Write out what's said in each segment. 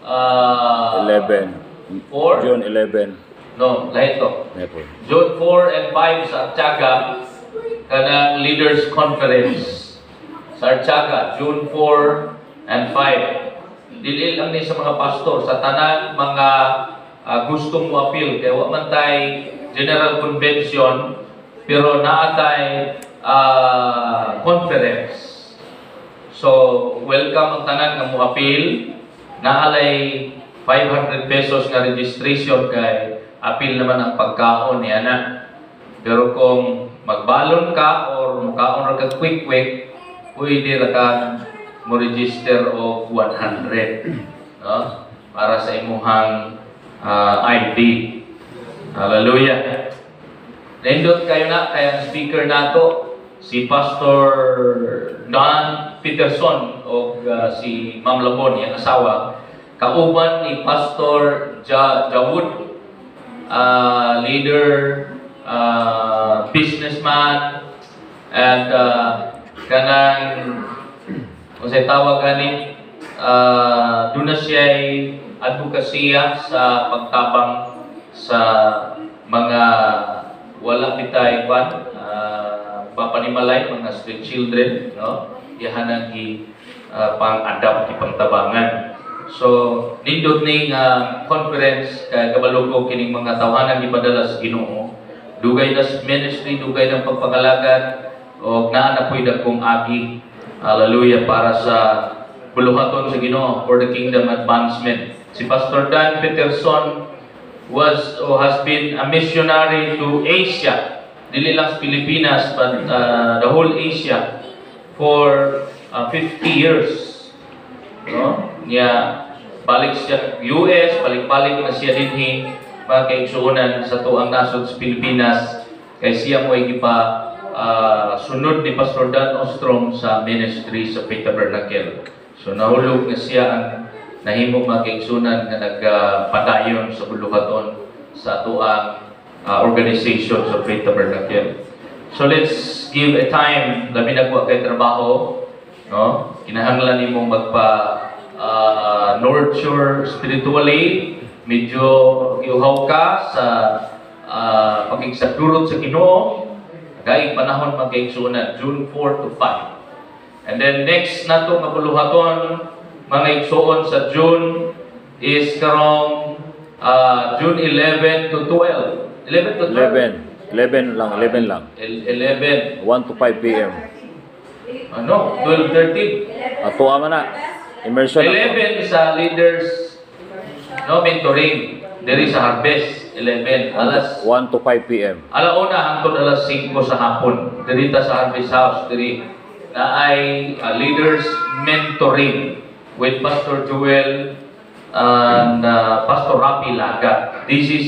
11. 4? June 11. No, lahat to. Nepo. June 4 and 5 sa Artiaga, kanang Leaders Conference. Sa Artiaga, June 4 and 5. Dili lang ni sa mga pastor, sa tanan mga gustong mo appeal. Kaya wa man tay General Convention, pero naatay conference. So, welcome ang tanan nga mo appeal. Naalay 500 pesos nga registration kay appeal naman ang pagkaon niya na. Pero kung magbalon ka or mukaon ra ka quick, pwede ra ka mo register of 100, no? Para sa imuhang ID. Hallelujah. Nindot kayo na, kaya ang speaker nato si Pastor Don Peterson o si Ma'am Labon, yung asawa. Kauban ni Pastor Jawud, leader, businessman, and kanang kung sa'y tawag gani, doon na siya'y advokasya sa pagtabang sa mga wala bitay papanimalay, mga street children, no? Yahanan pang-adapt, ipangtabangan. So, nindot ning conference kay kabalugog kining mga tawanan ipadala sa Ginoo. Dugay na ministry, dugay ng pagpakalagad o naa na po'y dagkong agi. Hallelujah, para sa buluhaton sa Ginoo for the kingdom advancement. Si Pastor Dan Peterson has been a missionary to Asia, dili lang sa Pilipinas, but the whole Asia for 50 years. No? Balik siya US, balik-balik na siya dinhi mga kaigsuonan sa tuang nasod sa Pilipinas kay siya mo ay sunod ni Pastor Dan Ostrom sa ministry sa Faith Tabernacle. So nahulog na siya ang nahimong mga kaigsuonan nga nagpadayon sa buluhaton sa tuang organization sa Faith Tabernacle. So let's give a time labi nagwa kay trabaho, no? Kinahanglan nimong nurture spiritually, medyo iuhaw ka sa pagkigsagdurot sa Ginoo, gayong panahon magkaigsunan, June 4 to 5. And then next na ito mabuluhaton, mga igsuon sa June is karong June 11 to 12. 11 to 12? 11 lang. 11. 1 to 5 p.m. Ano? 12, 13? Ato ama na. Immersion 11 sa leaders, no, mentoring. Diri sa harvest, 11. Alas 1 to 5 p.m. alauna hangtod alas 5 sa hapon. Diri ta sa harvest house, diri na ay leaders mentoring with Pastor Joel and Pastor Rapi Laga. This is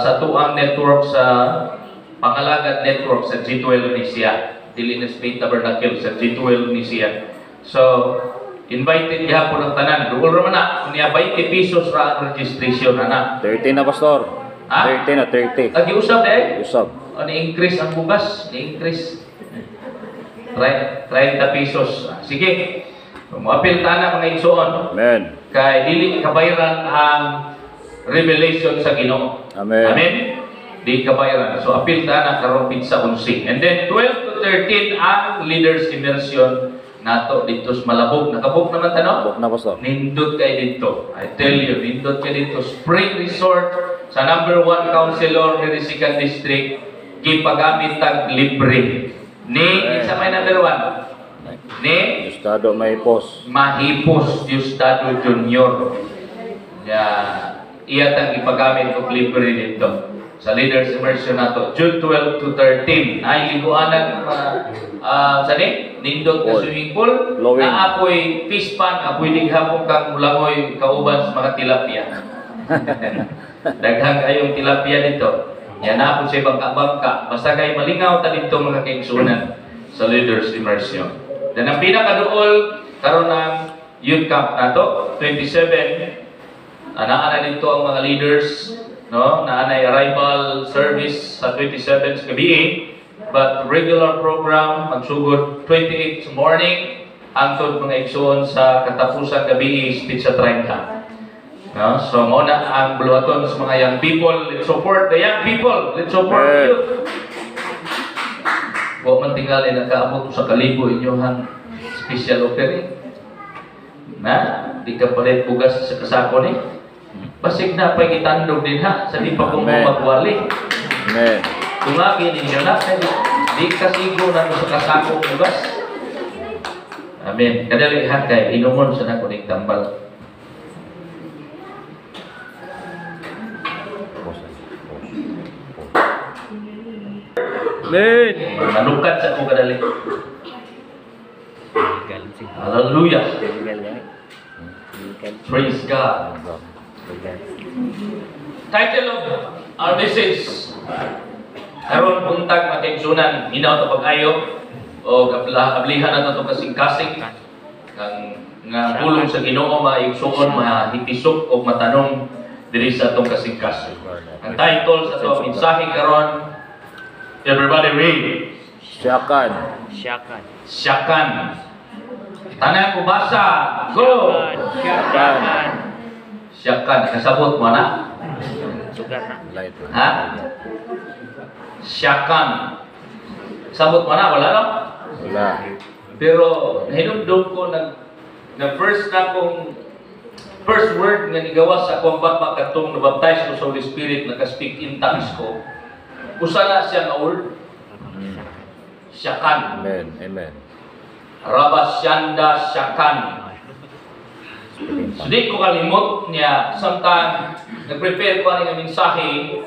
sa tuang network sa Pangalagad Network sa G12 Nisia. Dili na Faith Tabernacle sa G12 Nisia. So, invited gihapon ang tanan. Duol ra man na, unya 20 pesos ra ang registration ana. 30 na, Pastor. Ha? 30 na, 30. Lagi usab eh. Usab. O ni-increase ang bugas, ni-increase. 30 pesos. Sige. Mo-apil ta na mga igsoon. Amen. Kay dili kabayaran ang revelation sa Ginoo. Amen. Amen. Di kabayaran. So apil ta na karong sa 11. And then 12 to 13 ang leaders immersion nato dito sa Malabog. Nakabog naman tanong? Bok na, Pastor. Nindot kayo dito. I tell you, nindot kayo dito. Spring Resort sa number 1 councilor ng Risican District, gipagamit tag libre. Ni, isa may number 1? Ni? Estado may post. Mahipos Diosdado Jr. Iya tang ipagamit og libre dito sa leaders immersion nato June 12 to 13. Ay liguanan sani nindot na swimming pool na apoy fish pan, apoy dighapon kang ulangoy kauban sa mga tilapia. Daghang kayong tilapia dito. Yan na po sa bangka-bangka. Basta kayo malingaw ta dito mga kaigsunan sa leaders immersion. Dan ang pinakaduol karon ng youth camp nato 27. Naa na dito ang mga leaders, no? Naa na arrival service sa 27 sa gabi, but regular program magsugod 28 sa morning hangtod mga igsoon sa katapusan gabi speech sa 30. No? So, muna ang buluhaton sa mga young people. Let's support the young people. Let's support the youth. Huwag man tingali nakaabot sa kalibo inyong special offering. Na, di ka palit bugas sa kasako ni. Basig na pa itandog din ha, sa di pa kong magwali. Amen. Tumagi ninyo na, di kasigo na sa kasako bugas. Amen. Kadali ha kay inumon sa nakuning tambal. Amen. Manukat sa ako kadali. Hallelujah. Praise God. Title of our message, karon buntag matigsunan, minaw ta pag-ayo o ablihan na to kasing-kasing kang nga pulong sa Ginoo maigsuon, mahitisok o matanong diri sa atong kasing-kasing. Ang title sa atong mensahe karon, everybody read. Syakan. Syakan. Tanan ko basa. Go. Syakan. Syakan. Kasabot mo na? Light. Ha? Syakan. Sabot mo na? Wala no? Wala. Pero hinumdum ko na first word nga nigawas sa akong bapa katong nabaptize ko sa Holy Spirit, naka-speak in tongues ko. Usa na siya nga word. Syakan. Amen. Amen. Rabasyanda Syakan. So di ko kalimot niya, samtang nag-prepare ko ang mensahe.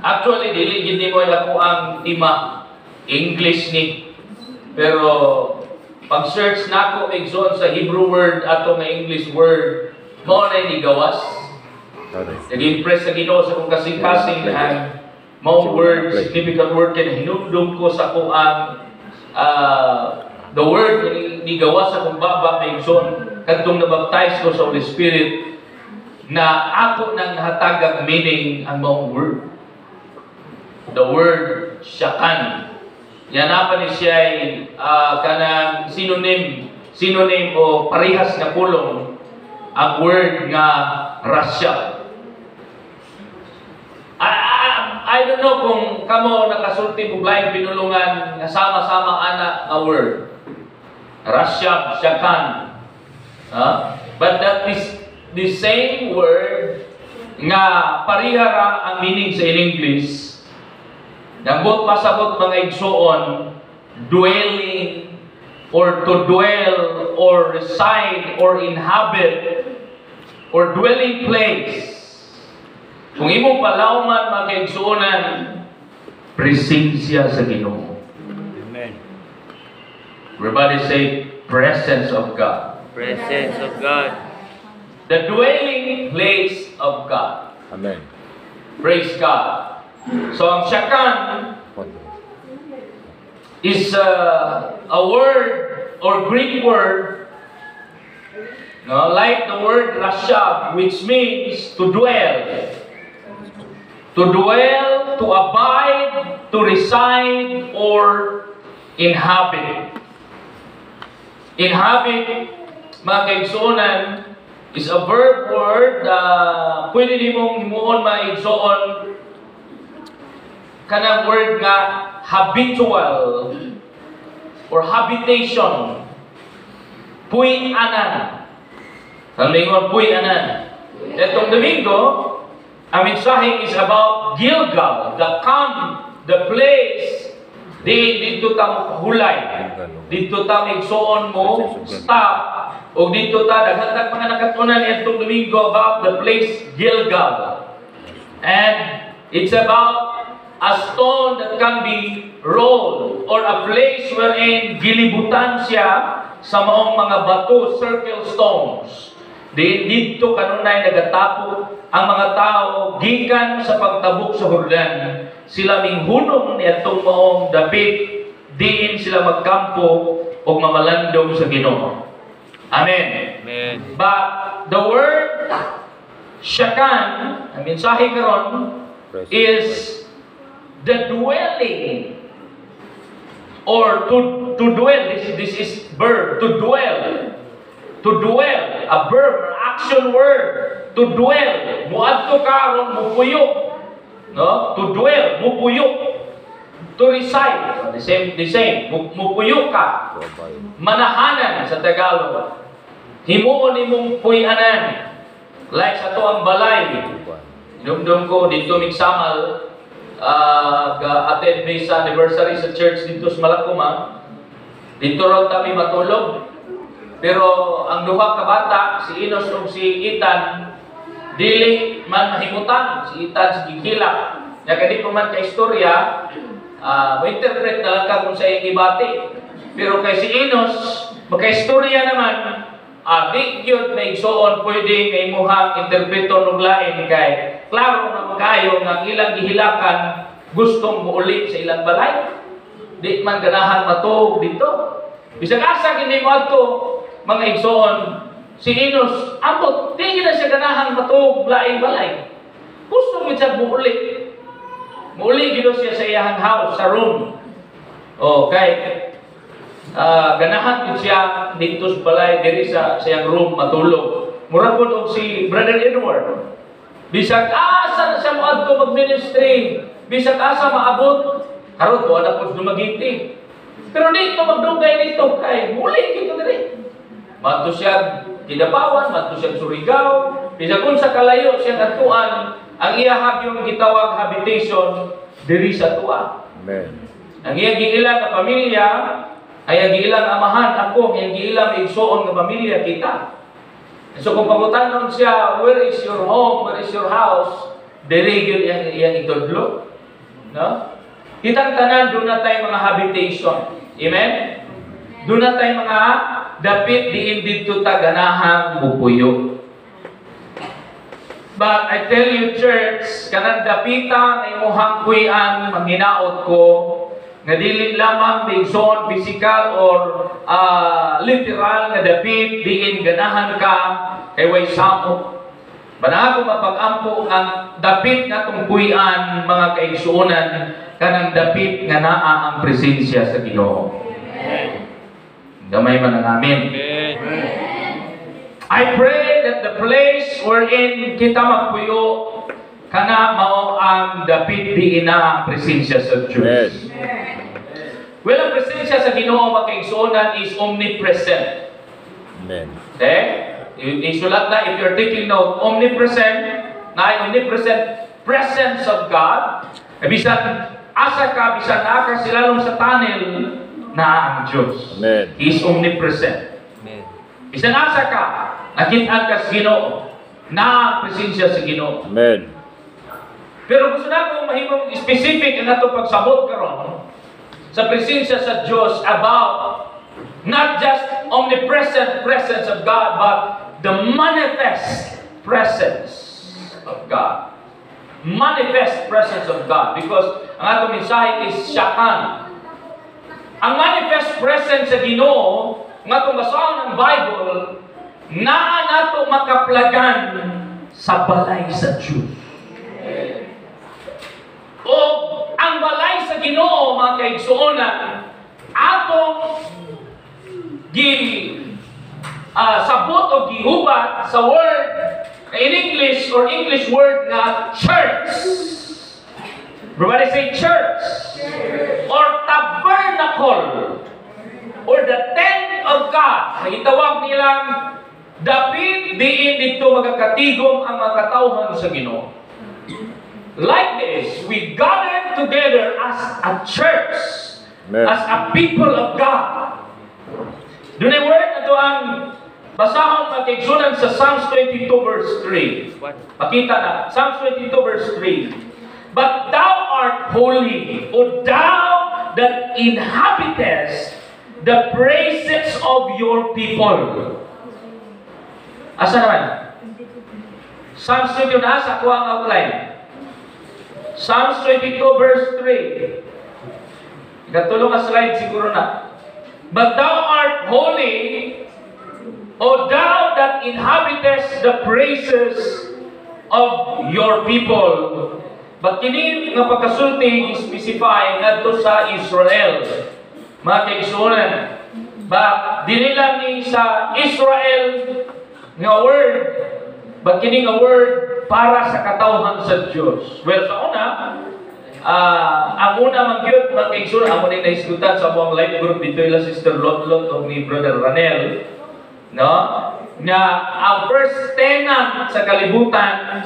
Actually, dili gid mo ako ang tema English ni. Pero pag-search na ako igsoon sa Hebrew word ato nga English word, mao na ni gawas. Nag-impress sa Ginoo sa kung kasing-kasing ang mao word, significant word kay hinumdum ko sa ko ang the word ni gawas sa kung baba may igsoon kadtong nabaptize ko sa Holy Spirit na ako nang nahatagang meaning ang mao word. The word Syakan. Yan pa ni siya ay kanang synonym o parehas na pulong ang word nga rasya. I don't know kung kamo nakasulti og laing pinulungan nga sama-sama ana nga word. Rasya, Syakan. But that is the same word nga pareha ra ang meaning sa English. Nambot pasabot mga igsoon, dwelling, or to dwell, or reside, or inhabit, or dwelling place. Kung imong palawman mga igsoonan, presensya sa Ginoo. Amen. Everybody say, presence of God. Presence of God. The dwelling place of God. Amen. Praise God. So ang Syakan is a word or Greek word, no, like the word Rashab, which means to dwell. To dwell, to abide, to reside, or inhabit. Inhabit, mga kaigsuonan, is a verb word. Pwede nimong himuon maigsuon kanang word nga habitual or habitation. Puy anan. Ang lingon puy anan. Etong Domingo, ang mensahe is about Gilgal, the camp, the place. Dito ta hulay. Dito ta igsuon mo stop. O dito ta daghang mga nakatunan etong Domingo about the place Gilgal. And it's about a stone that can be rolled, or a place wherein gilibutan siya sa maong mga bato, circle stones. Dito kanunay nagatapo ang mga tao gikan sa pagtabok sa Jordan. Sila minghunong ni atong maong dapit, diin sila magkampo o mamalandong sa Ginoo. Amen. Amen. But the word Syakan, ang mensahe karon, is the dwelling, or to dwell. This is verb, to dwell, a verb or action word. To dwell. Muadto ka ron mupuyok. No? To dwell, mupuyok. To reside. The same. Mupuyok ka. Manahanan sa Tagalog. Himuon imong puyanan. Like sa to ang balay. Dumdum ko dito migsamal attend may sa anniversary sa church dito sa Malacuma. Dito raw kami matulog. Pero ang duha ka bata, si Inos ug si Ethan, dili man mahimutan. Si Ethan si gigila. Nya kadi pa man ka istorya, ma-interpret na lang ka kung sa iyong ibati. Pero kay si Inos, magka-istorya naman, di yun na igsoon pwede may muhang interpreto ng lain kay klaro na kayo nga ilang gihilakan gustong muuli sa ilang balay. Di man ganahan matuog dito. Bisag asa kini mo ato mga igsoon, si Inos, ambot, di na siya ganahan matuog laing balay. Gusto mo siya muuli. Muuli gino siya sa iyang house, sa room. Okay. Ganahan din siya dito sa balay, diri sa iyang room, matulog. Mura po og si Brother Edward. Bisag asa na siya moadto mag-ministry. Bisag asa maabot. Karon ko na po dumagiti. Pero dito magdugay nito kay muli kito diri. Madto siya Kidapawan, madto siya Surigao. Bisag unsa kalayo siya atuan, ang iya hagyong gitawag habitation diri sa tuwa. Amen. Ang iya giilang nga pamilya ay ang giilang amahan ako, ang giilang igsoon nga pamilya kita. So kung pangutanon siya, where is your home, where is your house, dili gyud iyang itudlo. No? Kitang tanan doon na tayo mga habitation. Amen? Doon na tayo mga dapit diin dito taganahang bupuyo. But I tell you, church, kanang dapita na imuhang kuyan, manghinaot ko, nga dili lamang bigson, physical or literal nga dapit diin ganahan ka kay way samot. Banaha ko mapag-ampo ang dapit nga tungkuyan mga kaigsuonan kanang dapit nga naa ang presensya sa Ginoo. Gamay man ang amin. I pray that the place wherein kita magpuyo kana mao ang dapit diin na ang presensya sa Diyos. Well, ang presensya sa Ginoo mga kaigsuonan is omnipresent. Amen. Okay? Isulat na, if you're taking note, omnipresent, na omnipresent presence of God. Bisan asa ka, bisan aka sila sa tunnel na ang Diyos. Amen. He is omnipresent. Amen. Bisan asa ka, nakitaan ka sa Ginoo, na ang presensya sa Ginoo. Amen. Pero gusto na akong mahimong specific ang ato pagsabot karon sa presensya sa Diyos about not just omnipresent presence of God, but the manifest presence of God. Manifest presence of God. Because ang atong mensahe is syakan. Ang manifest presence sa Ginoo, ang atong basahon ng Bible, naa nato makaplagan sa balay sa Diyos. O ang balay sa Ginoo, mga kaigsuonan, atong sabot o gihubat sa word in English or English word na church. Everybody say church. Or tabernacle. Or the tent of God. Itawag nilang dapit diin dito magakatigom ang mga katawhan sa Ginoo. Like this, we gather together as a church, as a people of God. Doon ay word na ito ang basahon magkaigsunan sa Psalms 22 verse 3. Pakita na, Psalms 22 verse 3. But thou art holy, O thou that inhabitest the praises of your people. Asa naman? Psalms 22 na, sa kuha ang outline. Psalms 22 verse 3. Ikatulong ang slide siguro na. But thou art holy, O thou that inhabitest the praises of your people. But kini nga pagkasulti specify ngadto sa Israel. Mga kaigsuonan, ba dili lang ni sa Israel nga word, but kini nga word para sa katawhan sa Dios. Well, sa una, ang una magyud magkaigsoon amo ni naisgutan sa among live group dito ila Sister Lotlot o ni Brother Ranel, no? Nga ang first tenant sa kalibutan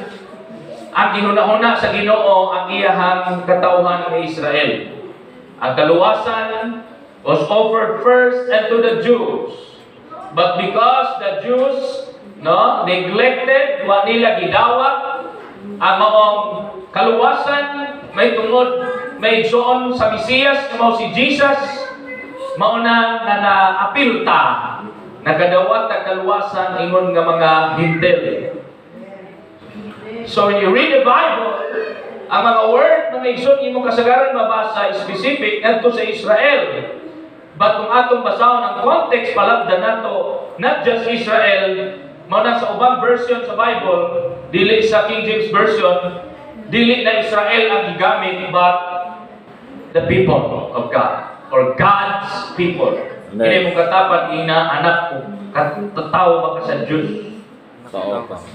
ang ginunahuna sa Ginoo ang iyahang katawhan ng Israel. Ang kaluwasan was offered first unto the Jews. But because the Jews neglected, wa nila gidawat ang maong kaluwasan, may tungod, may igsoon sa Mesiyas, na mao si Jesus, mauna nga naapilta, nagadawat ang kaluwasan ingon nga mga hintel. So when you read the Bible, ang mga word mga igsoon imo kasagaran mabasa specific adto sa Israel. But kung atong basahon ang context palabdan nato, not just Israel, mao na sa ubang version sa Bible, dili sa King James version, dili na Israel ang gigamit, but the people of God or God's people. Hindi mo katapat ina anak ko, katataw ba ka sa Diyos?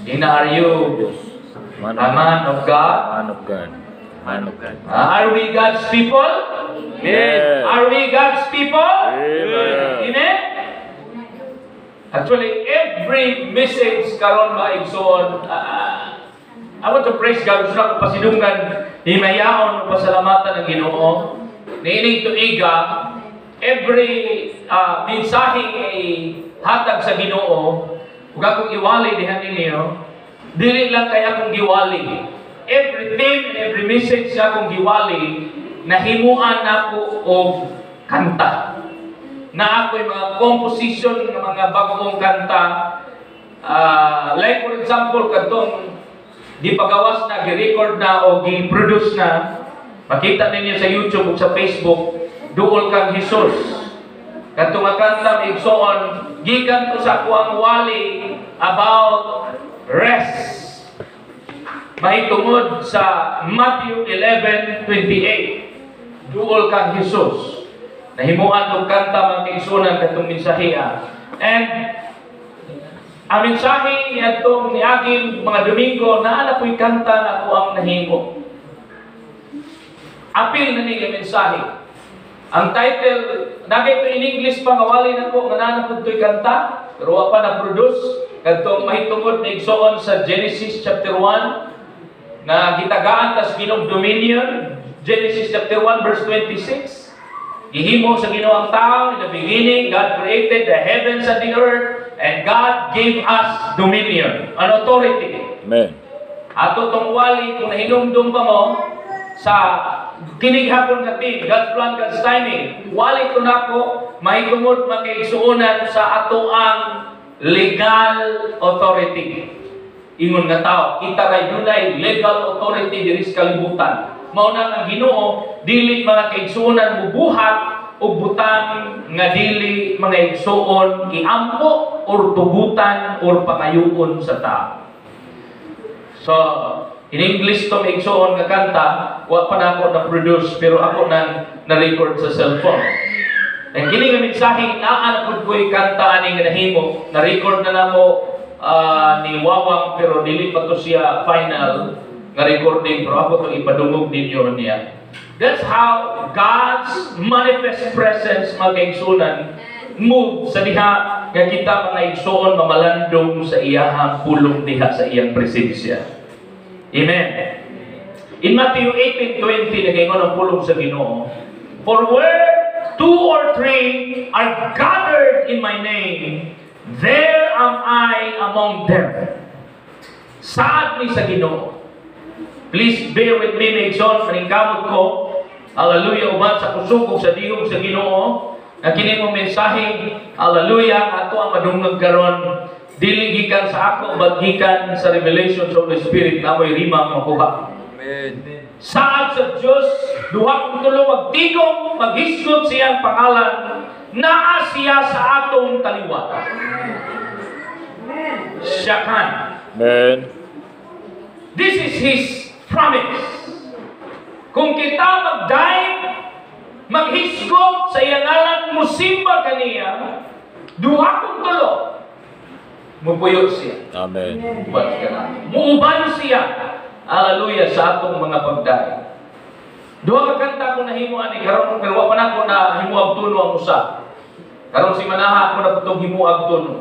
Ina, are you a man of God? Man of God. Man of God. Are we God's people? Yes. Are we God's people? Amen. Amen? Actually, every message karon maigsoon, I want to praise God. Gusto na ko pasidunggan, himayaon, pasalamatan ng Ginoo. Niinig tuiga, every mensaheng hatag sa Ginoo, huwag akong iwali dihan ninyo, dili lang kaya akong giwali. Every theme and every message na akong giwali, nahimuan ako og kanta. Na ako'y mga composition ng mga bagong kanta. Like for example, katong gipagawas na, gi-record na o gi-produce na, makita ninyo sa YouTube o sa Facebook, Duol Kang Jesus. Katong nga kanta igsoon, gikan to sa kuang wali about rest. Mahitungod sa Matthew 11:28, Duol Kang Jesus. Nahimuan tong kanta mga kaigsunan katong mensahiya. And ang mensahe niyadtong niaging mga Domingo naa po'y kanta na ako ang nahimo. Apil na niya mensahe. Ang title, nagay to in English pa ngawali na ko, nga po to'y kanta, pero wa pa na-produce. Katong mahitungod na igsoon sa Genesis chapter 1, na gitagaan tas Ginong dominion, Genesis chapter 1 verse 26. Gihimo sa Ginoo ang tao, in the beginning, God created the heavens and the earth, and God gave us dominion, an authority. Amen. Ato tong wali, kung nahinumdum pa mo, sa kinighapon natin, God's plan, God's timing, wali ko na ko, mahitungod makaigsuunan sa ato ang legal authority. Ingon nga tao, kita ray dunay legal authority diri sa kalibutan. Mao na ang Ginoo, dili mga kaigsuonan mubuhat o butang nga dili mga igsuon iampo or tugutan or pangayuon sa tao. So, in English to may igsuon nga kanta, wa pa na ako na-produce pero ako na-record sa cellphone. Ang kini nga mensahe inaan pud ko'y kanta ani nga nahimo, na-record na namo ni Wawang pero dili pa to siya final nga recording, pero ako itong ipadungog ninyo niya. That's how God's manifest presence mga kaigsunan move sa diha nga kita mga igsuon mamalandong sa iyahang pulong diha sa iyang presensya. Amen. In Matthew 18:20 nagaingon ang pulong sa Ginoo, for where 2 or 3 are gathered in my name, there am I among them. Saad ni sa Ginoo. Please bear with me, may igsoon, paningkamot ko. Hallelujah, uban sa kusugog sa dihog sa Ginoo. Na kini mo mensahe, hallelujah, ato ang madungog karon. Dili gikan sa ako, but gikan sa revelation sa Holy Spirit na mo'y rima makuha. Amen. Saad sa Diyos, duha kong tulo magtigong, maghisgot siyang pangalan, naa siya sa atong taliwa. Siya kan. Amen. This is His promise. Kung kita magdaig, maghisgot sa iyang ngalan, musimba kaniya, duha kong tulo. mupuyo siya. Amen. Uban ka na. Muuban siya. Hallelujah sa atong mga pagdaig. Duha ka kanta ko nahimuan ni karon pero wa pa nako na himuag tuno ang usa. Karon si manaha ako na putong himuag tuno.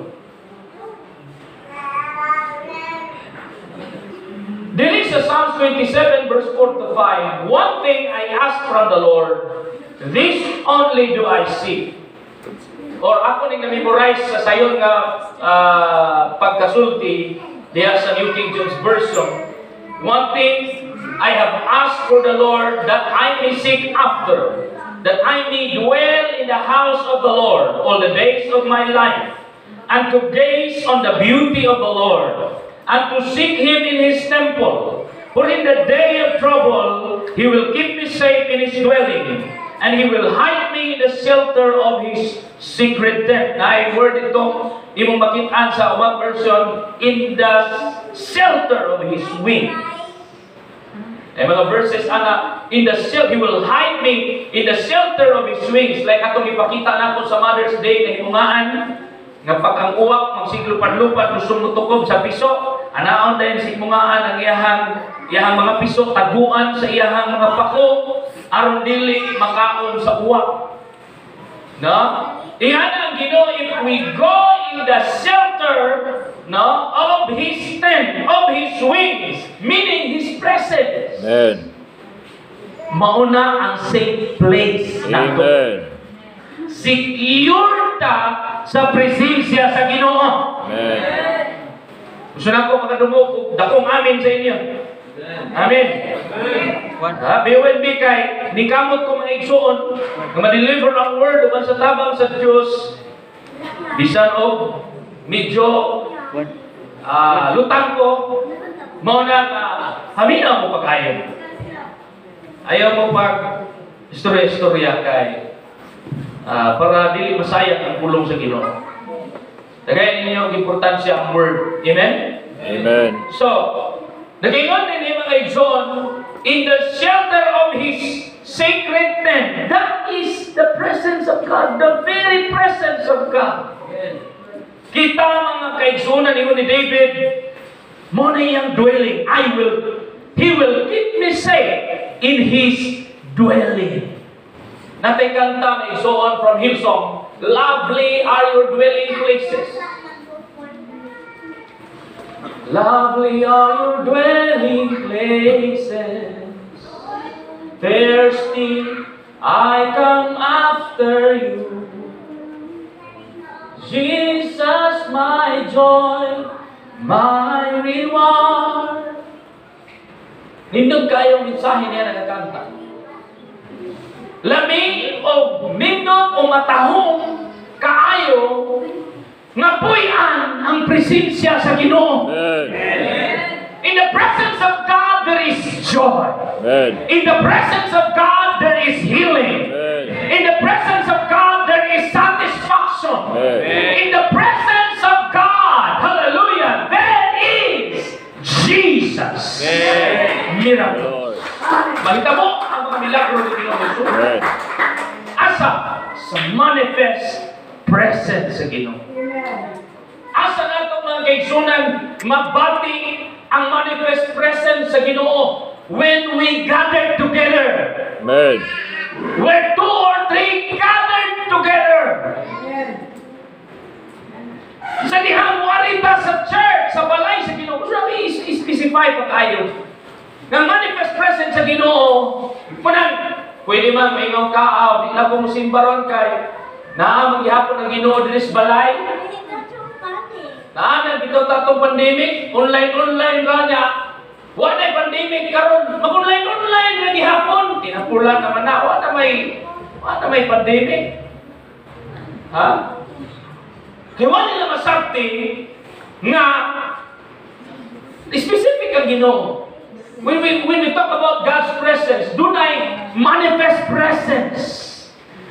Dili sa Psalms 27 verse 4 to 5, one thing I ask from the Lord, this only do I seek. Or ako ning na-memorize sa sayon nga pagkasulti diya sa New King James Version. One thing I have asked for the Lord that I may seek after, that I may dwell in the house of the Lord all the days of my life, and to gaze on the beauty of the Lord, and to seek Him in His temple. For in the day of trouble, He will keep me safe in His dwelling, and He will hide me in the shelter of His secret tent. Na word ito, imong makitaan sa umang version, in the shelter of His wing. Ay mga verses ana, in the shelter, He will hide me in the shelter of His wings. Like atong ipakita nato sa Mother's Day na himungaan, nga pag ang uwak, magsiglupad-lupad, gusto mo tukob sa piso, anaon dahil sa himungaan ang iyahang mga piso, taguan sa iyahang mga pako, aron dili makaon sa uwak. No? Iyan ang Ginoo, if we go in the shelter, no, of His tent, of His wings, meaning His presence. Amen. Mauna ang safe place nato. Amen. Secure ta sa presensya sa Ginoo. Amen. Gusto na ko makadumog, dakong amin sa inyo. Amen. Biwen bi kay ni kamot ko mga igsuon nga ma-deliver ang word uban sa tabang sa Dios bisan og medyo lutang ko mao na hamina mo pag-ayon. Ayaw mo pag istorya kay para dili masayang ang pulong sa Ginoo. Dagay ninyo ang importansya ang word. Amen. Amen. So, nagingon din mga igsoon, in the shelter of His sacred tent. That is the presence of God, the very presence of God. Kita mga kaigsunan ni David, mo na iyang dwelling. He will keep me safe in His dwelling. Natay kanta na igsoon from Hillsong, lovely are your dwelling places. Lovely are your dwelling places. Thirsty, I come after you. Jesus, my joy, my reward. Nindog kayong mensahe niya nagkakanta. Lami o nindog o matahong kaayo nga puy-an ang presensya sa Ginoo. In the presence of God there is joy. In the presence of God there is healing. In the presence of God there is satisfaction. In the presence of God, hallelujah, there is Jesus. Miracle. Makita mo ang mga milagro ni Ginoo. Asa sa manifest presence sa Ginoo. Asa nato mga kaigsunan mabati ang manifest presence sa Ginoo when we gather together. Amen. Where 2 or 3 gathered together. Sa dihang warita sa church, sa balay sa Ginoo. Sabi i-specify pa kayo. Ng manifest presence sa Ginoo, pwede man may mga kaaw, di na kong simbaron kay maghihapon ng Ginoo din sa balay. Naanan bitaw tatong pandemic, online ra niya. Wala na pandemic karon, mag-online ra gihapon. Tinapulan naman na, wala may pandemic. Ha? Kaya wala nila masakti nga specific ang Ginoo. When we talk about God's presence, dunay manifest presence.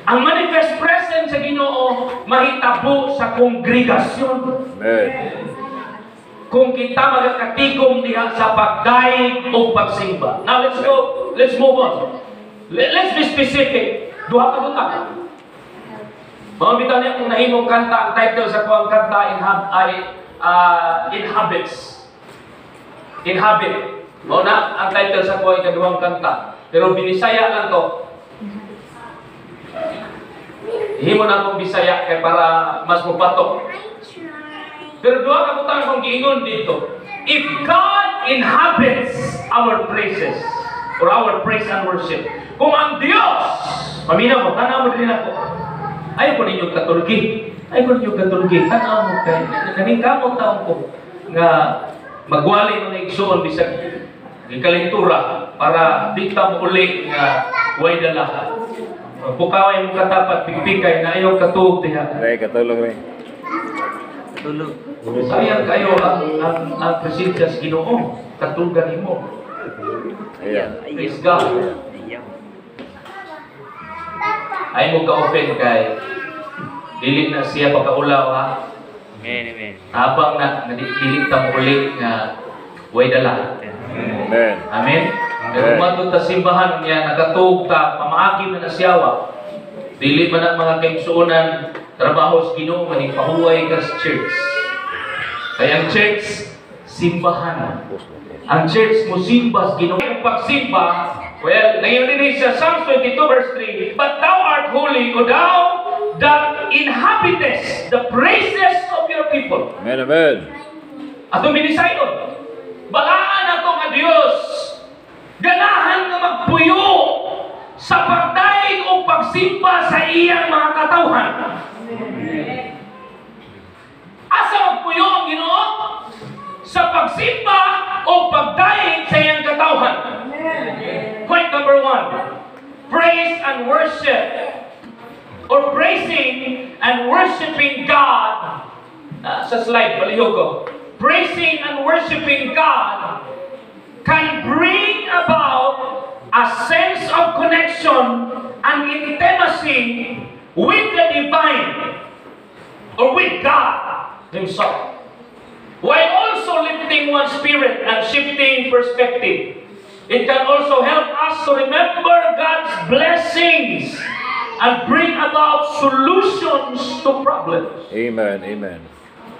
Ang manifest presence sa Ginoo mahitabo sa kongregasyon. Amen. Kung kita magkakatigom diha sa pagdaig o pagsimba. Now let's move on. Let's be specific. Duha ka butang. Mga bitaw niya kung nahimong kanta, ang title sa kuwang kanta ay inhabits. Inhabit. O na, ang title sa ko ay ikaduhang kanta. Pero binisaya lang to. Himo na akong bisaya kay para mas mupatok. Pero duha ka butang akong giingon dito. If God inhabits our praises, or our praise and worship, kung ang Diyos, paminaw mo, tanaw mo din ako. Ayaw ko ninyong katulgi. Ayaw ko ninyong katulgi. Tanaw mo kayo. Naningkamot taon ko nga magwali mo na igsuon bisag ikalintura para di ta mo uli nga way dala. Pukaway mo katapat, pigpikay na ayaw katuog diha. Ray, katulog rin. Tulog. Sayang kayo ang presensya sa Ginoo. Katulgan mo. Ayan. Praise God. Ayaw. Ay mo ka-open kay dili na siya pagkaulaw ha. Amen, amen. Habang dili ta mo uli nga way dala. Amen. Amen. Kaya umatod ta simbahan niya, nakatuog ta, pamaagi man na siyawa. Dili man ang mga kaigsuonan, trabaho sa Ginoo, maning pahuway ka sa church. Kaya ang church, simbahan. Ang church mo simba sa Ginoo. Ang pagsimba, well, nangyyon din sa Psalms 22 verse 3, but thou art holy, O thou that inhabitest the praises of your people. Amen, amen. Atong binisayon, balaan ato nga Dios, ganahan nga magpuyo sa pagdaig o pagsimba sa iyang mga katawhan. Asa magpuyo ang Ginoo? Sa pagsimba o pagdaig sa iyang katawhan. Point number 1, praise and worship, or praising and worshiping God. Sa slide, palihog ko. Praising and worshiping God can bring about a sense of connection and intimacy with the divine, or with God Himself, while also lifting one's spirit and shifting perspective. It can also help us to remember God's blessings and bring about solutions to problems. Amen, amen.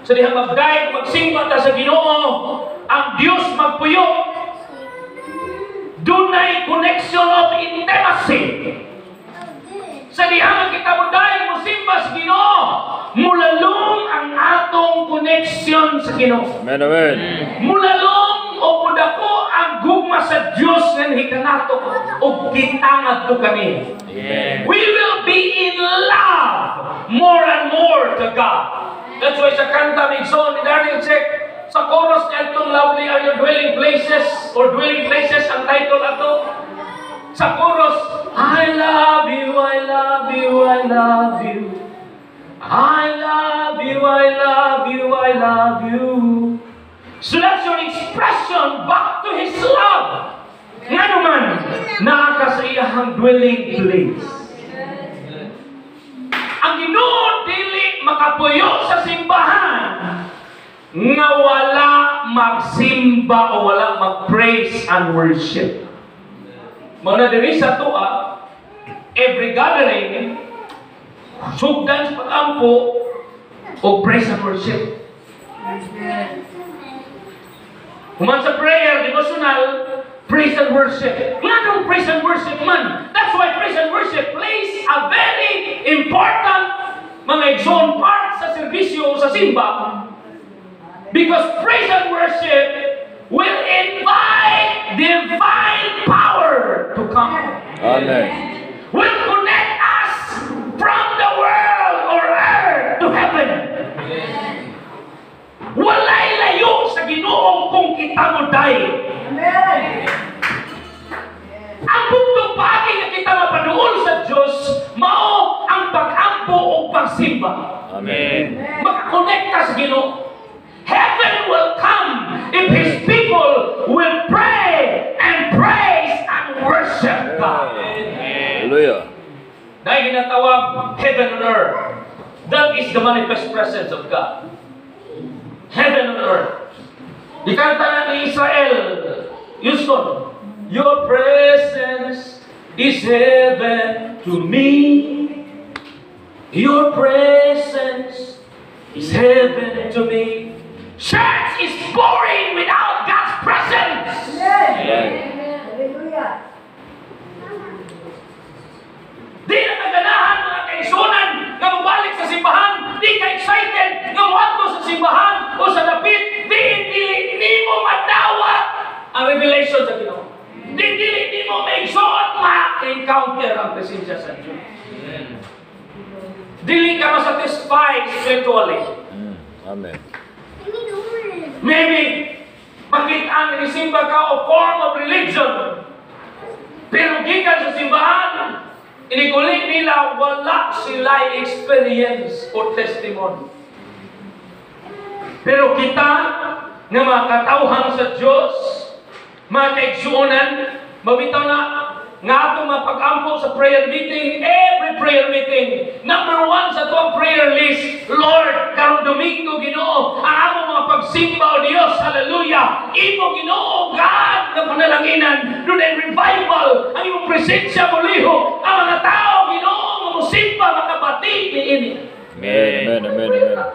Sa dihang magdaig, magsimba ta sa Ginoo, ang Diyos magpuyo. Dunay connection of intimacy. Sa dihang kita magdaig, magsimba sa Ginoo, mulalong ang atong connection sa Ginoo. Amen, amen. Mulalong o mudako ang gugma sa Diyos nga hikanato o gitangad to kami. Amen. We will be in love more and more to God. That's why sa kanta ni John ni Darling Check, sa chorus niya itong lovely are your dwelling places, or dwelling places ang title ato. Sa chorus, I love you, I love you, I love you. I love you, I love you, I love you. So that's your expression back to His love. Nga naman, naaka sa iyahang dwelling place. Ang Ginoo dili makapuyo sa simbahan nga wala magsimba o wala mag-praise and worship. Mga diri sa tuwa, every gathering, sugdan sa pag-ampo o praise and worship. Human sa prayer, devotional, praise and worship. Nga praise and worship man. That's why praise and worship plays a very important mga exon part sa serbisyo sa simba. Because praise and worship will invite divine power to come. Amen. Will connect us from the world or earth to heaven. Walay layo sa Ginoo kung kita mo dahil. Ang bugtong pagi nga kita mapaduol sa Diyos, mao ang pag-ampo o pagsimba. Amen. Makakonekta sa Ginoo. Heaven will come if His people will pray and praise and worship God. Hallelujah. Dahil ginatawag heaven and earth. That is the manifest presence of God. Heaven and earth. Ikanta na ni Israel, Houston, your presence is heaven to me. Your presence is heaven to me. Church is boring without God's presence. Right. Di na kaganahan mga kaisunan nga mabalik sa simbahan. Di ka excited nga muadto sa simbahan o sa dapit. Di mo madawat ang revelation sa Ginoo. Di mo maigsuot ma-encounter ang presensya sa Diyos. Dili ka masatisfy spiritually. Amen. Maybe makita ang isimba ka o form of religion. Pero gikan sa simbahan, inikulit nila wala sila experience o testimony. Pero kita nga mga katawhan sa Diyos, mga kaigsuonan, mabitaw na nga ato mapag-ampo sa prayer meeting, every prayer meeting, number 1 sa tuwang prayer list, Lord, karong Domingo, Ginoo, ang among mga pagsimba o Dios, hallelujah, imo Ginoo, God, na panalanginan, doon ay revival, ang imong presensya muliho, ang mga tao, Ginoo, nga musimba, makabati, niini. Amen. Amen. Amen.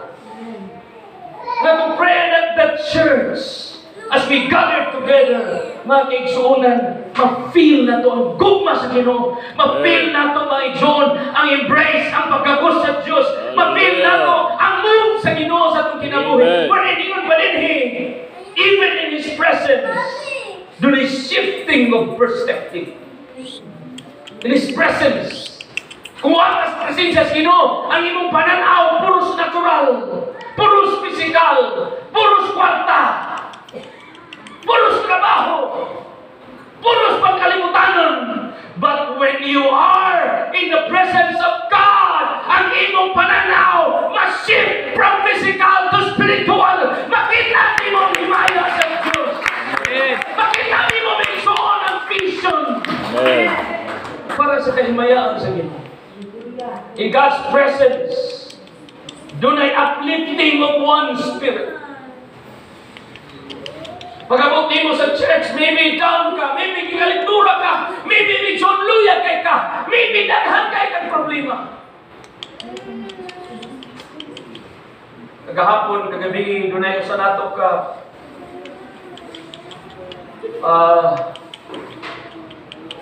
Let us pray that the church, as we gather together, mga kaigsuonan, ma-feel na to ang gugma sa Ginoo, ma-feel na to mga igsoon, ang embrace, ang pagkagos sa Diyos, ma-feel na to ang move sa Ginoo sa itong kinabuhi. We're in balinhin, even in His presence, do the shifting of perspective. In His presence, kung ang presensya sa Ginoo, ang imong pananaw, puros natural, puros physical, puros kwarta, puros trabaho, puros pagkalimutanon. But when you are in the presence of God, ang imong pananaw ma-shift from physical to spiritual. Makita ni mo himaya sa Diyos. Makita ni mo may isuon ang vision. Amen. Para sa kahimayaan sa Ginoo. In God's presence, doon ay uplifting of one spirit. Pag-abot mo sa church, maybe down ka, maybe kikalitura ka, maybe medyo luya kay ka, maybe daghan kay kang problema. Kagahapon, kagabi, doon ay sa nato ka,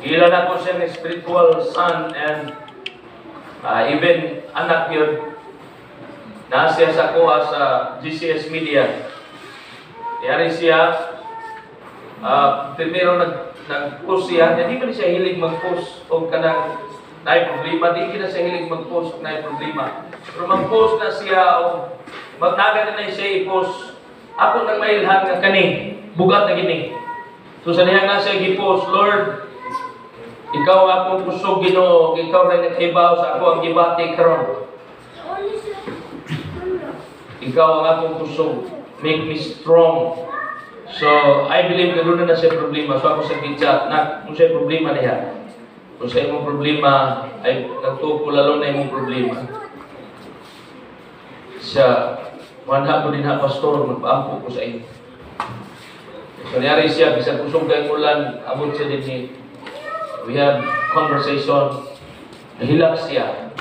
ilan ako siyang spiritual son and even anak yun. Nasiya sa ko sa GCS Media. Yari siya, primero nag-post siya, hindi pa siya hilig mag-post o kanang na problema, hindi na siya hilig mag-post na problema. Pero mag-post na siya o magnaga na siya i-post. Ako nang mailhan nga kani, bugat na gini. So sa niya nga siya i-post, Lord, ikaw akong kusog Ginoo, ikaw rin naghibaw sa ako ang gibati karon. Ikaw ang akong kusog, make me strong. So, I believe na doon na siya problema. So, ako sa kitsa, kung siya problema niya, kung siya imong problema, ay nagtukulalo na imong problema. Siya, manha ko din ha, pastor, magpaampo ko sa inyo. So, nangyari siya, bisang kusog kayong ulan, abot siya din ni, we have conversation, nahilak siya,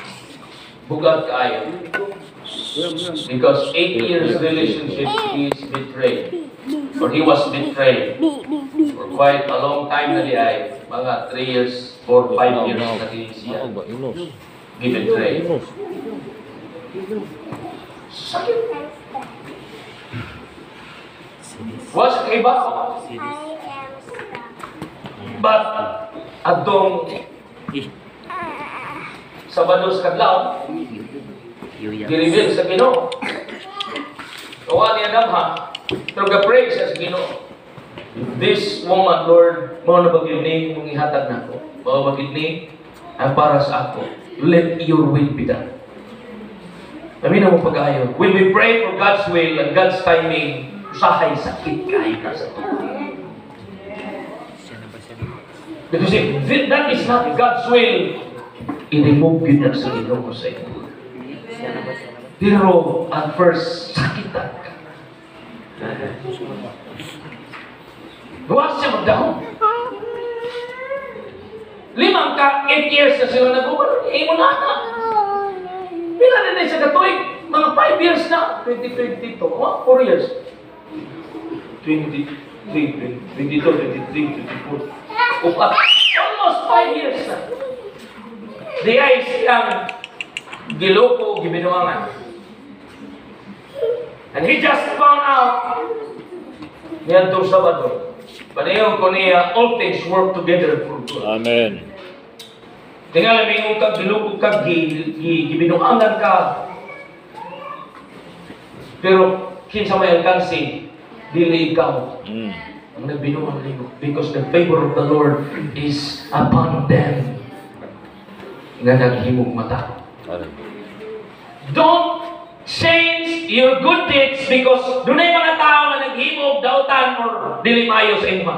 bugat kaayo. Because 8 years relationship is betrayed. Or he was betrayed. For quite a long time na ay, mga 3 years or 5 years na din siya. Gi-betray. Sakit. Was it iba? But, atong Sabado sa kadlaw, i-reveal sa Ginoo. Kawa niya damha, pero ga-pray siya sa Ginoo. This woman, Lord, mao na bagyo ni mong ihatag nako. Mao bagyo ni ang para sa ako. Let your will be done. Kami na mo pag-ayo. When we pray for God's will and God's timing, usahay sakit kayo ka sa ito. Because if that is not God's will, i-remove yun na sa Ginoo sa iyo. Pero at first, sakitan ka. Huwag siya magdahon. 8 years na sila nag-ubar. Mo na na. Pila na siya katuig. Mga 5 years na. 2022. 4 years. 23, 22, 23, 24. Almost 5 years na. Di ay siyang giloko, gibinuangan. And he just found out niya itong Sabado. Panayon ko niya, all things work together for good. Amen. Tingala may yung kag giloko kag gibinuangan ka. Pero kinsa may alkansi, dili ikaw. Ang nagbinuang linggo, because the favor of the Lord is upon them na naghimog mata. Don't change your good deeds because doon ay mga tao na naghimog, dautan, or dili maayo sa inyo.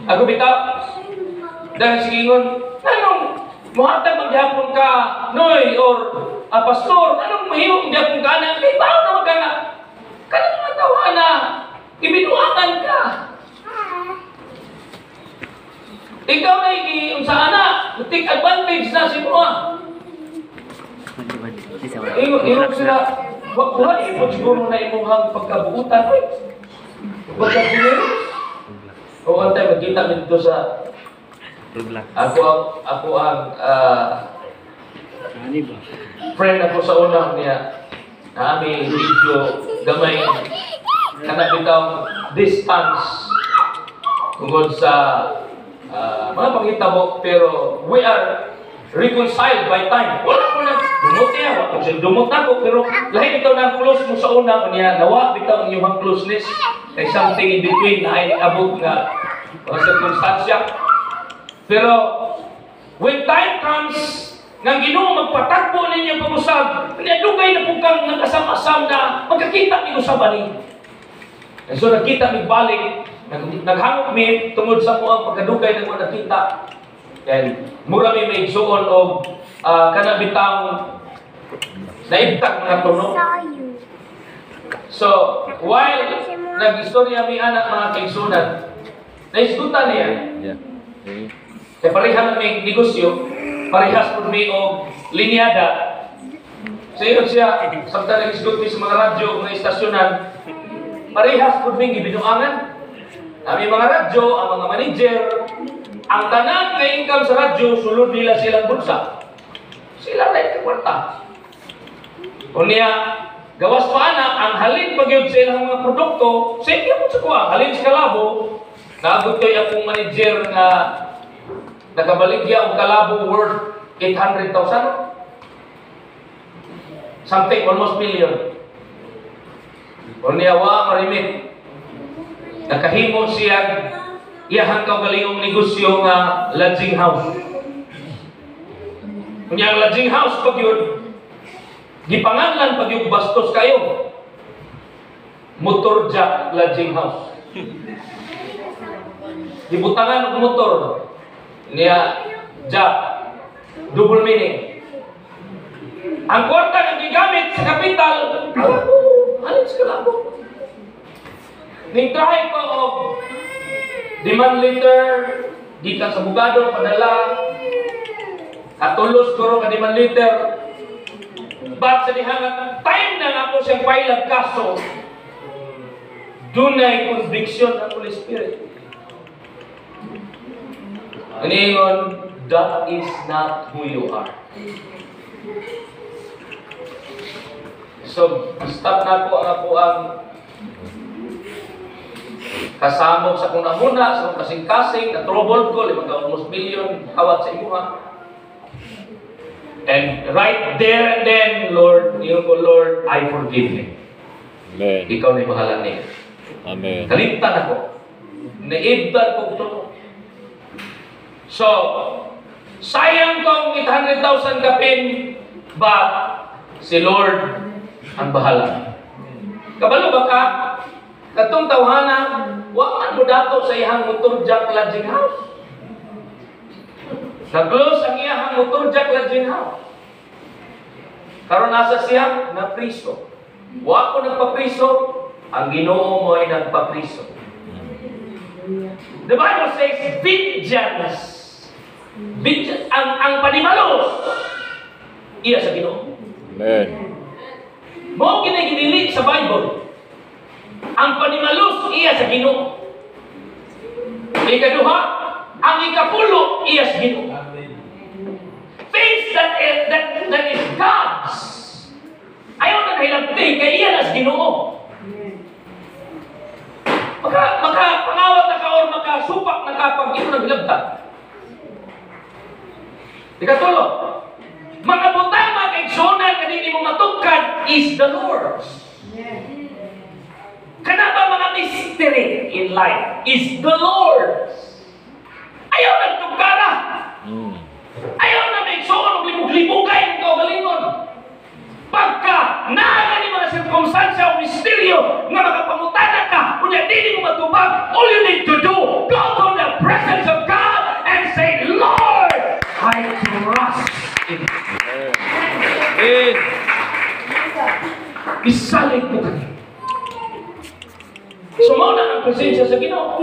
Ako bitaw, dahil sigingon, anong muhatag maghapon ka, Noy, or pastor, anong mahimog maghapon ka na, kay baon na magkana, kanang mga tawa na, ibinuangan ka. Ikaw na ikiunsaan na, take advantage na si Mua. Iyong sila, wala ipot siguro na imuhang pagkabuutan. Pagkabuutan. O antay, magkita nito sa ako ang friend ako sa unang niya na aming video gamay kanabitaw distance tungkol sa mga panghitabo, pero we are reconciled by time. Wala ko na dumot niya, wala ko siya dumot na ko, pero lahat bitaw na close mo sa una niya, nawa bitaw ang iyong closeness kay something in between na ay abot nga mga circumstansya. Pero when time comes nga Ginoo magpatakbo ninyo pag-usab, dugay na po kang nagkasam-asam na magkakita ni usab ani. So nagkita mi balik, naghangop mi tungod sa mga pagkadugay ng mga nakita. And mura mi may igsuon og kanabitang naibtag mga tuno. So while nag-istorya mi anak mga kaigsunan, naisgutan niya. Kaya pareha may negosyo, parehas po mi og linyada. Sa iyo siya, samtang nag-isgut mi sa mga radyo, mga istasyonan, parehas po may gibinuangan. Ang mga radyo, ang mga manager, ang tanan na income sa radyo, sulod nila silang bulsa. Sila na ikakwarta. O niya, gawas pa na, ang halin pag-yod sa ilang mga produkto, sa inyo po sa kuha, halin sa kalabo, naabot kayo akong manager na nakabaligya ang kalabo worth 800,000. Something, almost million. O niya, marimit. Nakahimo siya iyahang kaugalingong negosyo nga lodging house. Kunya ang lodging house pag yun, gipanganlan pag yung bastos kayo. Motor jack lodging house. Gibutangan ng motor niya jack, double meaning. Ang kwarta na gigamit sa kapital, alis ka lang po. Ningtrahe ko og demand letter gikan sa bugado padala katulos ko ka demand letter, but sa dihangat time na ako siyang file kaso, dunay conviction ng Holy Spirit. Ngayon, that is not who you are. So, stop na po ang kasamog sa kunamuna, sa kasing-kasing, na trouble ko, 5 almost million, kawat sa imuha. And right there and then, Lord, I forgive him. Amen. Ikaw na bahala niya. Amen. Kalimtan ako. Naibdan ko ito. So, sayang kong 800,000 kapin, but si Lord ang bahala. Kabalo ba ka? Katong tawhana, waman mo dato sa iyang motor jack lodging house. Nag-close ang iyang motor jack lodging house. Karon asa siya? Na-priso. Wa ko nagpapriso, ang Ginoo mo ay nagpapriso. The Bible says, vengeance. Ang panimalos, iya sa Ginoo. Amen. Mo ginigidili sa Bible. Ang panimalus iya sa Ginoo. Ikaduha, ang ikapulo iya sa Ginoo. Things that is God's. Ayaw na kahilabting kay iya na sa Ginoo. Makapangawat na ka or makasupak na ka pag ito naghilabtan. Ikatulo, mga butang mga kaigsunan na hindi mo matugkad is the Lord's. Kana ba mga mystery in life is the Lord's. Ayaw nagtugkara. Ayaw na may igsuon o libog-libugay ng kaugalingon. Pagka naga ni mga sirkumstansya o misteryo na makapangutana ka kung hindi mo matubag, all you need to do, go to the presence of God and say, Lord, I trust in you. Amen. Isalig mo ka niyo. Sumauna ang presensya sa Ginoo.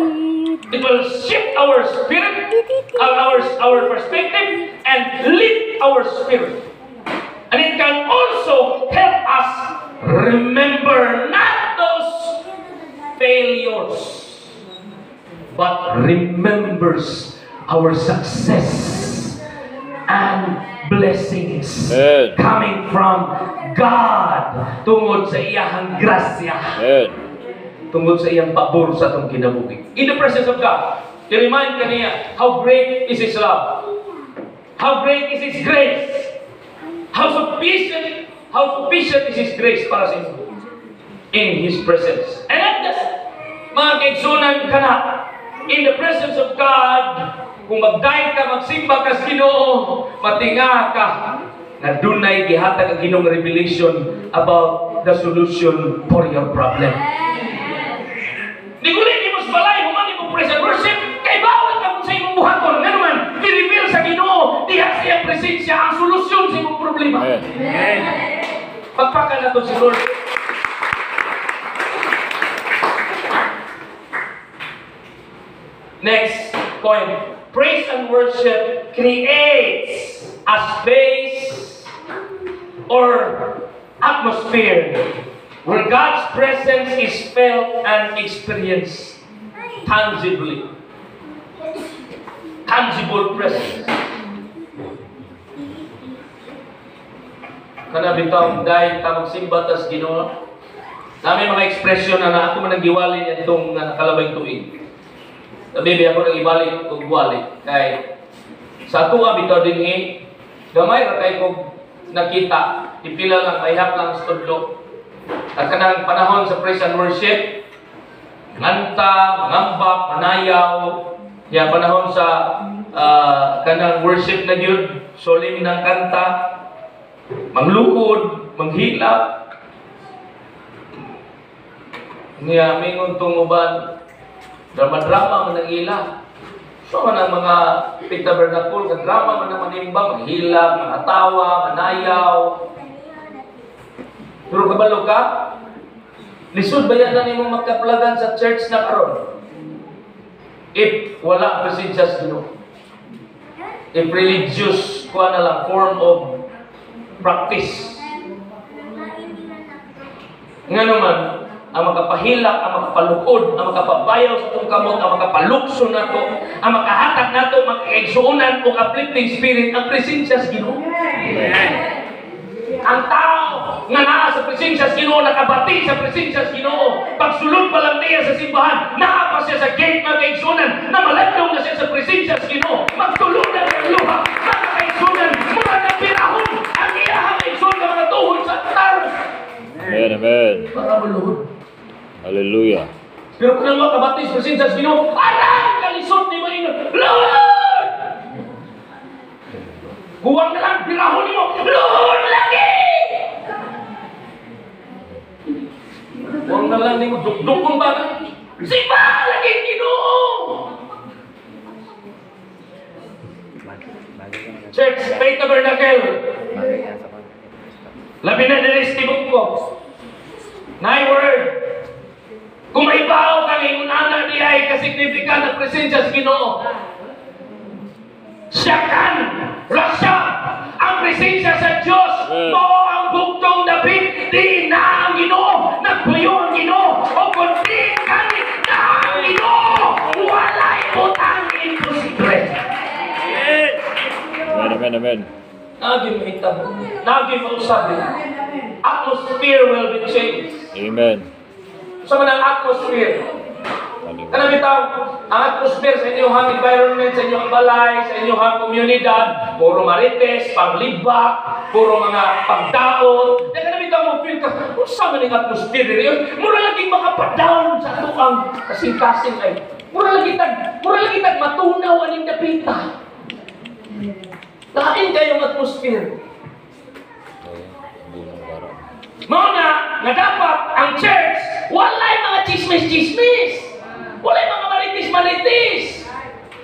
It will shift our spirit, our perspective, and lift our spirit. And it can also help us remember not those failures, but remembers our success and blessings coming from God tungod sa iyang grasya. Tungod sa iyang pabor sa atong kinabuhi. In the presence of God, i-remind ka niya how great is His love, how great is His grace, how sufficient is His grace para sa inyo in His presence. And at this, mga kaigsunan ka na, in the presence of God, kung magdaig ka, magsimba ka sa Ginoo, matinga ka, na dunay gihatag ang Ginoong revelation about the solution for your problem. Di ko rin imos balay, humani mo praise and worship, kay bawal ka kung sa imong buhaton. Nga naman, i-reveal sa Ginoo, diha sa iyang presensya ang solusyon sa imong problema. Amen. Pagpakan na to si Lord. Next point. Praise and worship creates a space or atmosphere where God's presence is felt and experienced tangibly. Tangible presence. Kana bitaw dahil tamang simba tas Ginoo. Nami mga ekspresyon na ako man nagiwali itong nakalabay tuig. Sabi ako nang ibalik kog wali kay sa ato nga bitaw dinhi gamay ra kay kog nakita ipila lang mayhap lang sa tudlo. At kanang panahon sa praise and worship, nganta, mangambak, manayaw, kaya panahon sa kanang worship na yun, solim ng kanta, manglukod, manghilap. Ngayon, mingon itong uban, drama-drama man ang ila. So, man ang mga pig-tabernacle, drama man ang manimba, manghilap, manatawa, manayaw. Pero kabalo ka, lisod ba yan na nimo magkaplagan sa church na karon? If wala ang presensya sa Ginoo. If religious, kuha na lang, form of practice. Nga naman, ang makapahilak, ang makapalukod, ang makapabayaw sa itong kamot, ang makapalukso na to, ang makahatag na to, makaigsuunan o uplifting spirit, ang presensya sa Ginoo. Ang tao nga naa sa presensya sa Ginoo, nakabati sa presensya sa Ginoo, pagsulod pa lang niya sa simbahan, naa pa siya sa gate ng kaigsunan, na maladlaw na siya sa presensya sa Ginoo, magtulog na ng luha, mga kaigsunan, mga napirahon, ang iyahang kaigsunan na mga tuhod sa altar. Amen, amen. Para maluhod. Hallelujah. Pero kung mga kabati sa presensya sa Ginoo, alam, kalisod ni Marinor, Lord! Huwag na lang, pirahon mo, Lord, lagi! Huwag na lang, mo dukdukong ba na? Simba, lagi, Ginoo! Church, Faith Tabernacle. Labi na nilis tibok ko. Nine word. Kung may bao kang imunana di ay kasignifikan ng presensya sa Ginoo. Siyakan, rasya, ang presensya sa Diyos. Mao ang bugtong David, di na ang Ginoo, nagpuyo ang Ginoo, o kundi kami na ang Ginoo. Walay butang imposible. Amen, amen, amen. Nagi mahitabo. Nagi mausabi. Atmosphere will be changed. Amen. Sa manang atmosphere. Hallelujah. Kanang bitaw, ang atmosphere sa inyong environment, sa inyong balay, sa inyong komunidad, puro marites, panglibak, puro mga pagdaot. Kanang bitaw mo feel ka, kung saan nga ng atmosphere rin? Mura lagi makapadown sa tukang kasing-kasing ay. Mura lagi tag matunaw aning dapita. Lain kayong atmosphere. Mauna nga dapat ang church walay mga chismis-chismis. Walay mga maritis-maritis.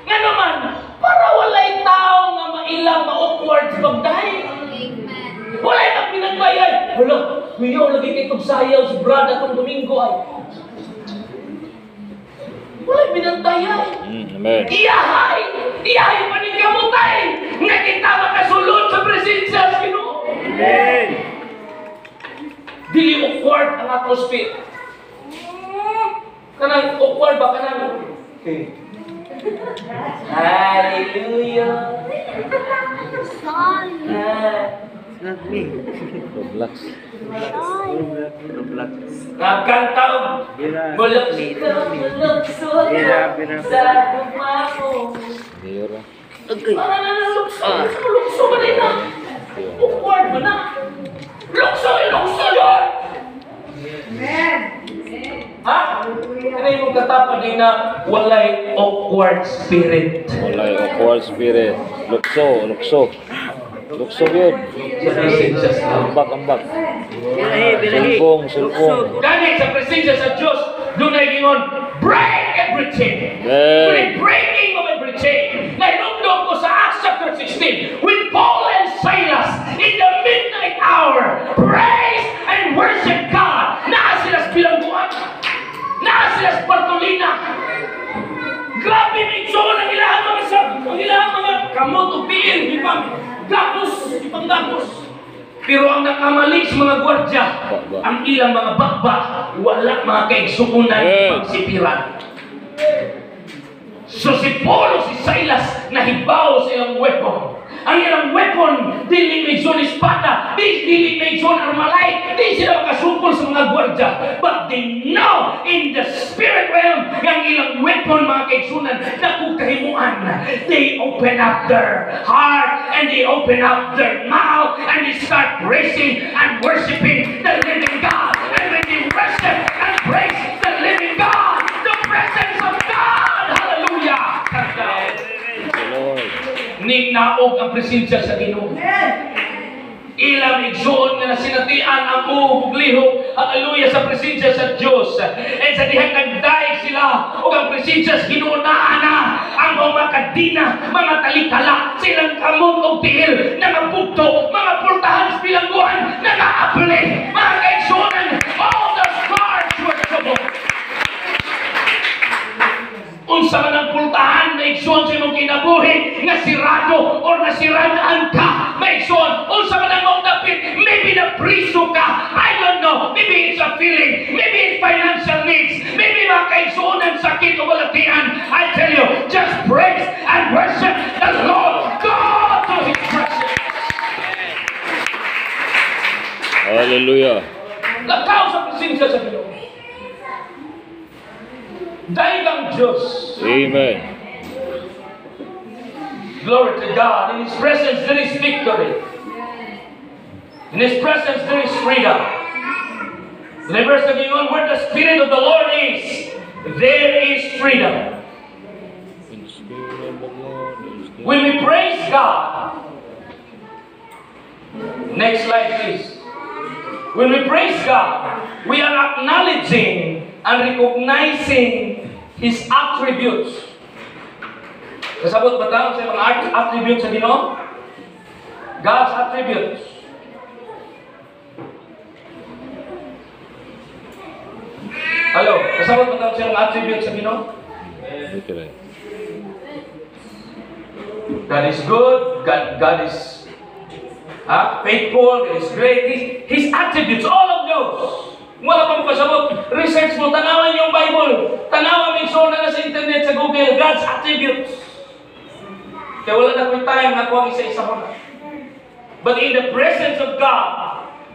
Nga naman, para walay tao nga mailang ma-awkward sa pagdahi. Walay nang pinagbayay. Hala, kuyaw lagi kitong sayaw si Brad atong Domingo ay. Walay pinagbayay. Amen. Iyahay paningkamutay. Nga kita makasulod sa presensya sa Ginoo. Amen. Dili awkward ang atmosphere. Kanang awkward ba kanang? Hallelujah. Not me. Roblox. Roblox. Nagkanta og bulak sa guma mo. Mayora. Okay. Lukso ba rin na? Awkward ba na? Lukso yun! Ha? Ano yung katapad din na walay awkward spirit? Walay awkward spirit. Lukso yun. Sa presensya sa Ambak. Binahi. Sulpong. Gani sa presensya sa Diyos, doon ay gingon, break every chain. Amen. Breaking of every chain. Nainundog ko sa Acts chapter 16, with Paul and Silas in the midnight hour, praise and worship God. Naa sila sa bilangguan. Naa sila sa Bartolina. Grabe minsan ang ilang mga kamot o piin, ipang gapos. Pero ang nakamali sa mga gwardya, ang ilang mga bakba, wala mga kaigsuunan, pagsipiran. So si Paul o si Silas nahibaw sa ilang weapon. Ang ilang weapon, dili may son espada, dili may son armalay, di sila makasupol sa mga gwardya. But they know in the spirit realm, ang ilang weapon, mga kaigsunan, na kung kahimuan, they open up their heart, and they open up their mouth, and they start praising and worshiping the living God. And when they worship and praise the living God, the presence of God, hallelujah! Lord. Ning naog ang presensya sa Ginoo. Ilang igsoon nga nasinatian ang muhuglihok, hallelujah, sa presensya sa Diyos. And sa dihang nagdaig sila, o ang presensya sa Ginoo na ang mga kadina, mga talikala, silang kamot o tihil, nangabugto, mga pultahan sa bilangguan, nangaapli, mga kaigsuonan, all the scars were troubled. Unsa man ang pultahan na igsoon sa imong kinabuhi nga sirado or nasiradaan ka, maigsoon. Unsa man ang mong dapit, maybe na priso ka, I don't know, maybe it's a feeling, maybe it's financial needs, maybe mga kaigsuonan, sakit o balatian. I tell you, just praise and worship the Lord God to His presence. Hallelujah. Lakaw sa presensya sa Ginoo. Dahil ang Diyos. Amen. Glory to God. In His presence there is victory. In His presence there is freedom. In the verse of Gingon, where the Spirit of the Lord is, there is freedom. When we praise God, next slide please. When we praise God, we are acknowledging and recognizing His attributes. Kasabot ba tayo sa mga attributes sa Ginoo? God's attributes. Hello, kasabot ba tayo sa mga attributes sa Ginoo? God is good, God is faithful, God is great. His attributes, all of those. Wala pang pasabot. Research mo, tanawan yung Bible. Tanawan mo yung na sa internet, sa Google, God's attributes. Kaya wala na kong time na kuwang isa-isa mo na. But in the presence of God,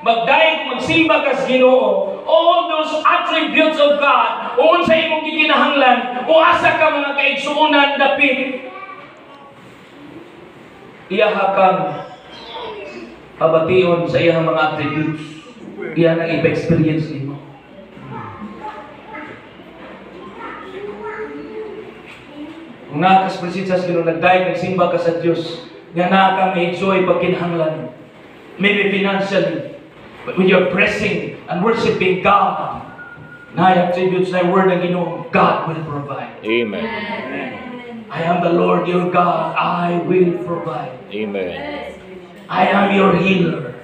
magdayeg magsimba kas Ginoo, all those attributes of God, o sa imong gikinahanglan, o asa ka mga kaigsuunan dapit, iyaha kang pabation sa iyang mga attributes. Iyan ang ipa-experience nimo. Kung nakas presensya sa Ginoo, nagdayeg nagsimba ka sa Dios, nga naa ka may enjoy pagkinahanglan, maybe financially, but when you're pressing and worshiping God, na attributes na word ng Ginoo, God will provide. Amen. I am the Lord your God, I will provide. Amen. I am your healer.